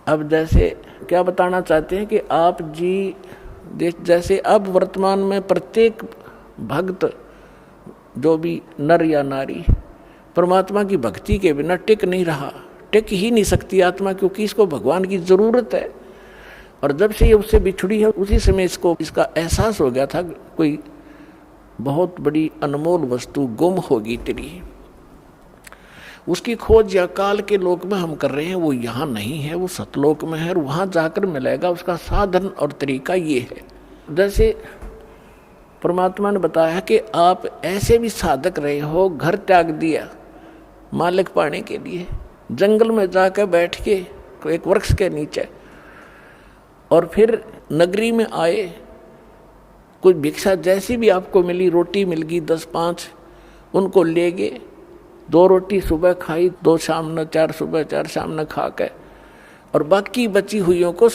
अब जैसे क्या बताना चाहते हैं कि आप जी जैसे अब वर्तमान में प्रत्येक भक्त जो भी नर या नारी परमात्मा की भक्ति के बिना टिक नहीं रहा, टिक ही नहीं सकती आत्मा, क्योंकि इसको भगवान की जरूरत है। और जब से ये उससे बिछड़ी है उसी समय इसको इसका एहसास हो गया था कोई बहुत बड़ी अनमोल वस्तु गुम होगी तेरी। उसकी खोज या काल के लोक में हम कर रहे हैं, वो यहाँ नहीं है, वो सतलोक में है और वहाँ जाकर मिलेगा। उसका साधन और तरीका ये है, जैसे परमात्मा ने बताया कि आप ऐसे भी साधक रहे हो, घर त्याग दिया मालिक पाने के लिए, जंगल में जाकर बैठ के एक वृक्ष के नीचे, और फिर नगरी में आए, कुछ भिक्षा जैसी भी आपको मिली, रोटी मिल गई 10-5, उनको ले गए, 2 रोटी सुबह खाई, 2 शाम न, 4 सुबह 4 शाम न खा के, और बाकी बची हुईयों को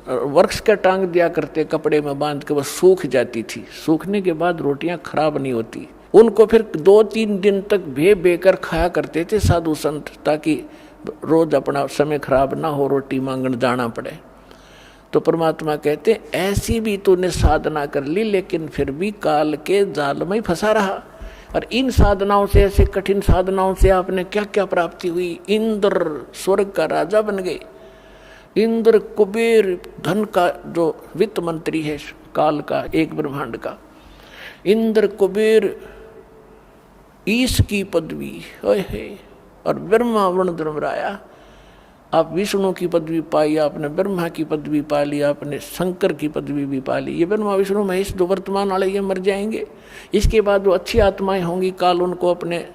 वृक्ष का टांग दिया करते, कपड़े में बांध के, बस सूख जाती थी। सूखने के बाद रोटियां खराब नहीं होती, उनको फिर 2-3 दिन तक बेकर खाया करते थे साधु संत, ताकि रोज अपना समय खराब ना हो, रोटी मांगने जाना पड़े। तो परमात्मा कहते ऐसी भी तूने साधना कर ली, लेकिन फिर भी काल के जाल में फंसा रहा। और इन साधनाओं से, ऐसे कठिन साधनाओं से आपने क्या क्या प्राप्ति हुई। इंद्र स्वर्ग का राजा बन गए, इंद्र कुबेर धन का जो वित्त मंत्री है काल का, एक ब्रह्मांड का, इंद्र कुबेर ईश की पदवी है, और ब्रह्मा वर्ण धर्मराया, आप विष्णु की पदवी पाई, आपने ब्रह्मा की पदवी पा ली, आपने शंकर की पदवी भी पा ली। ये ब्रह्मा विष्णु महेश जो वर्तमान वाले ये मर जाएंगे, इसके बाद जो अच्छी आत्माएं होंगी, काल उनको अपने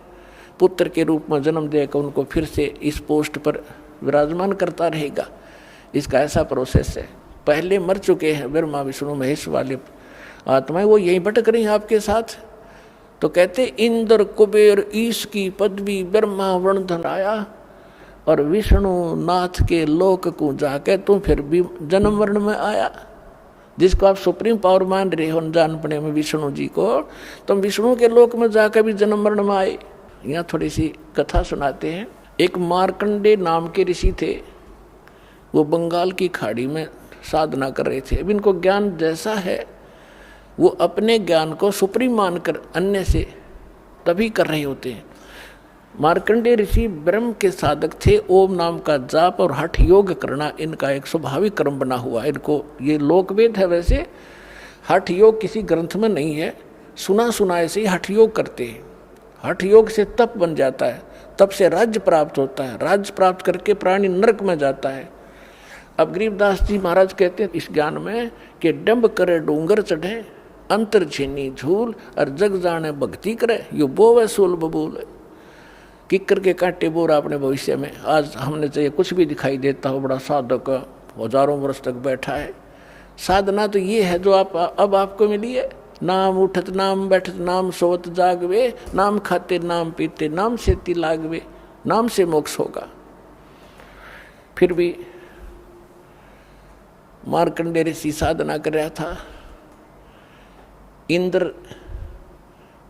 पुत्र के रूप में जन्म देकर उनको फिर से इस पोस्ट पर विराजमान करता रहेगा। इसका ऐसा प्रोसेस है। पहले मर चुके हैं ब्रह्मा विष्णु महेश वाले आत्माएं, वो यहीं भटक रही हैं आपके साथ। तो कहते इंद्र कुबेर ईश की पदवी ब्रह्मा वर्ण धराया, और विष्णु नाथ के लोक को जाके तुम फिर भी जन्म वर्ण में आया, जिसको आप सुप्रीम पावर मान रहे हो जान पड़े में विष्णु जी को, तुम विष्णु के लोक में जाकर भी जन्म वर्ण में आए। यहाँ थोड़ी सी कथा सुनाते हैं। एक मार्कंडे नाम के ऋषि थे, वो बंगाल की खाड़ी में साधना कर रहे थे। अब इनको ज्ञान जैसा है, वो अपने ज्ञान को सुप्रीम मानकर अन्य से तभी कर रहे होते हैं। मार्कंडेय ऋषि ब्रह्म के साधक थे। ओम नाम का जाप और हठ योग करना इनका एक स्वाभाविक कर्म बना हुआ है। इनको ये लोकवेद है, वैसे हठ योग किसी ग्रंथ में नहीं है, सुना सुना ऐसे ही हठ योग करते हैं। हठ योग से तप बन जाता है, तप से राज्य प्राप्त होता है, राज्य प्राप्त करके प्राणी नरक में जाता है। अब गरीबदास जी महाराज कहते हैं इस ज्ञान में कि डंब करे डूंगर चढ़े, अंतर छीनी झूल, और जग जाने भक्ति करे, यो बोवे सूल बबूल। किक्कर के कांटे बोरा अपने भविष्य में। आज हमने चाहिए कुछ भी दिखाई देता हो, बड़ा साधक हजारों वर्ष तक बैठा है। साधना तो ये है जो आप अब आपको मिली है। नाम उठत नाम बैठत नाम सोवत जागवे, नाम खाते नाम पीते नाम से ती लागवे, नाम से मोक्ष होगा। फिर भी मार्कंडेय ऋषि साधना कर रहा था।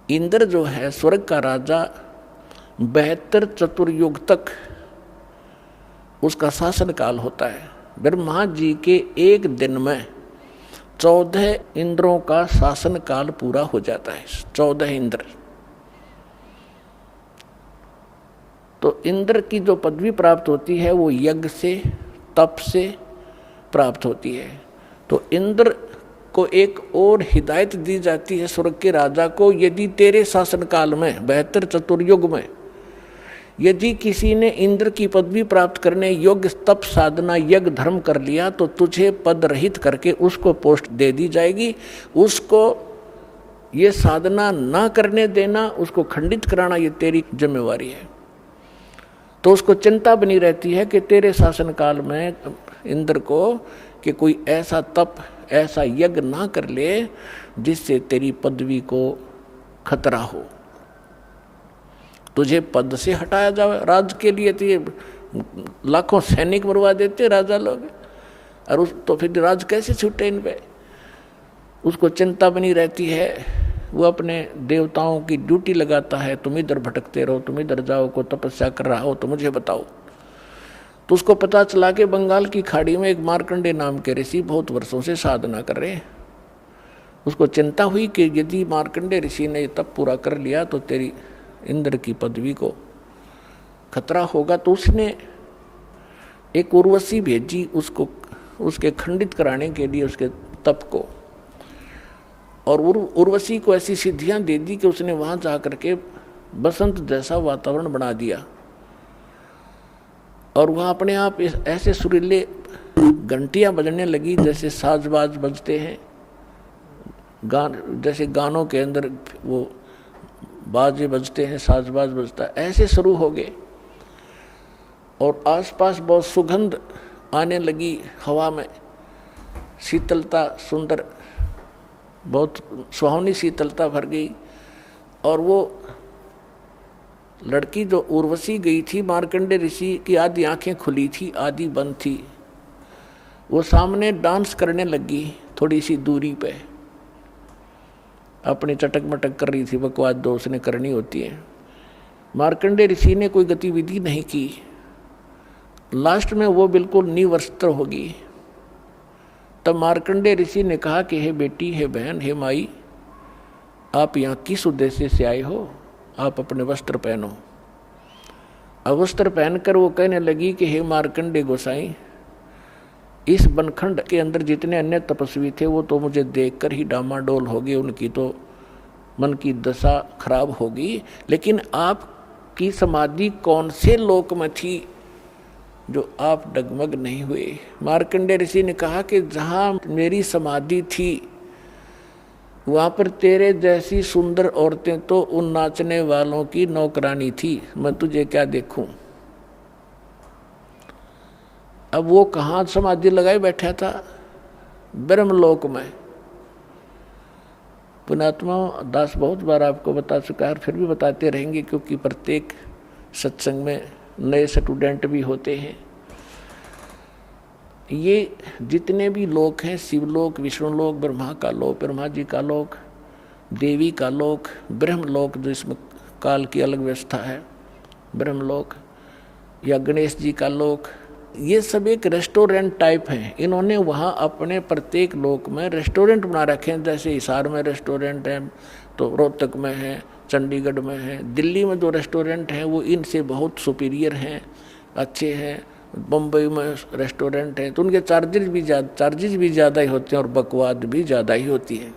इंद्र जो है स्वर्ग का राजा, 72 चतुर्युग तक उसका शासन काल होता है। ब्रह्मा जी के एक दिन में 14 इंद्रों का शासन काल पूरा हो जाता है। 14 इंद्र। तो इंद्र की जो पदवी प्राप्त होती है वो यज्ञ से, तप से प्राप्त होती है। तो इंद्र को एक और हिदायत दी जाती है स्वर्ग के राजा को, यदि तेरे शासन काल में 72 चतुर्युग में यदि किसी ने इंद्र की पदवी प्राप्त करने योग्य तप साधना यज्ञ धर्म कर लिया, तो तुझे पद रहित करके उसको पोस्ट दे दी जाएगी। उसको ये साधना ना करने देना, उसको खंडित कराना, ये तेरी जिम्मेवारी है। तो उसको चिंता बनी रहती है कि तेरे शासन काल में इंद्र को कि कोई ऐसा तप ऐसा यज्ञ ना कर ले जिससे तेरी पदवी को खतरा हो, तुझे पद से हटाया जाए। राज के लिए तो ये लाखों सैनिक मरवा देते राजा लोग, और उस तो फिर राज कैसे छूटे इन पे। उसको चिंता बनी रहती है। वो अपने देवताओं की ड्यूटी लगाता है, तुम इधर भटकते रहो, तुम इधर जाओ, को तपस्या कर रहा हो तो मुझे बताओ। तो उसको पता चला कि बंगाल की खाड़ी में एक मार्कंडे नाम के ऋषि बहुत वर्षों से साधना कर रहे हैं। उसको चिंता हुई कि यदि मार्कंडे ऋषि ने तप पूरा कर लिया तो तेरी इंद्र की पदवी को खतरा होगा। तो उसने एक उर्वशी भेजी उसको, उसके खंडित कराने के लिए उसके तप को, और उर्वशी को ऐसी सिद्धियां दे दी कि उसने वहां जाकर के बसंत जैसा वातावरण बना दिया। और वहाँ अपने आप ऐसे सुरीले घंटियाँ बजने लगी जैसे साजबाज बजते हैं, जैसे गानों के अंदर वो बाजे बजते हैं, साजबाज बजता है, ऐसे शुरू हो गए। और आसपास बहुत सुगंध आने लगी, हवा में शीतलता, सुंदर बहुत सुहावनी शीतलता भर गई। और वो लड़की जो उर्वशी गई थी, मार्कंडे ऋषि की आधी आंखें खुली थी, आधी बंद थी, वो सामने डांस करने लगी थोड़ी सी दूरी पे, अपनी चटक मटक कर रही थी, बकवास दो उसने करनी होती है। मार्कंडे ऋषि ने कोई गतिविधि नहीं की। लास्ट में वो बिल्कुल निवस्त्र होगी। तब मार्कंडे ऋषि ने कहा कि हे बेटी, हे बहन, हे माई, आप यहाँ किस उद्देश्य से आए हो? आप अपने वस्त्र पहनो। अब वस्त्र पहनकर वो कहने लगी कि हे मार्कंडे गोसाई, इस बनखंड के अंदर जितने अन्य तपस्वी थे वो तो मुझे देखकर ही डामाडोल हो गए, उनकी तो मन की दशा खराब होगी। लेकिन आपकी समाधि कौन से लोक में थी जो आप डगमग नहीं हुए? मार्कंडे ऋषि ने कहा कि जहाँ मेरी समाधि थी वहाँ पर तेरे जैसी सुंदर औरतें तो उन नाचने वालों की नौकरानी थी, मैं तुझे क्या देखूं? अब वो कहाँ समाधि लगाए बैठा था? ब्रह्मलोक में। पुण्यात्मा दास बहुत बार आपको बता चुका है, फिर भी बताते रहेंगे, क्योंकि प्रत्येक सत्संग में नए स्टूडेंट भी होते हैं। ये जितने भी लोक हैं, शिवलोक, विष्णुलोक, ब्रह्मा का लोक, ब्रह्मा जी का लोक, देवी का लोक, ब्रह्मलोक जो इसमें काल की अलग व्यवस्था है, ब्रह्मलोक, या गणेश जी का लोक, ये सब एक रेस्टोरेंट टाइप हैं। इन्होंने वहाँ अपने प्रत्येक लोक में रेस्टोरेंट बना रखे हैं। जैसे हिसार में रेस्टोरेंट है, तो रोहतक में है, चंडीगढ़ में है, दिल्ली में जो रेस्टोरेंट हैं वो इनसे बहुत सुपीरियर हैं, अच्छे हैं। बम्बई में रेस्टोरेंट है तो उनके चार्जेज भी ज़्यादा ही होते हैं और बकवाद भी ज़्यादा ही होती है।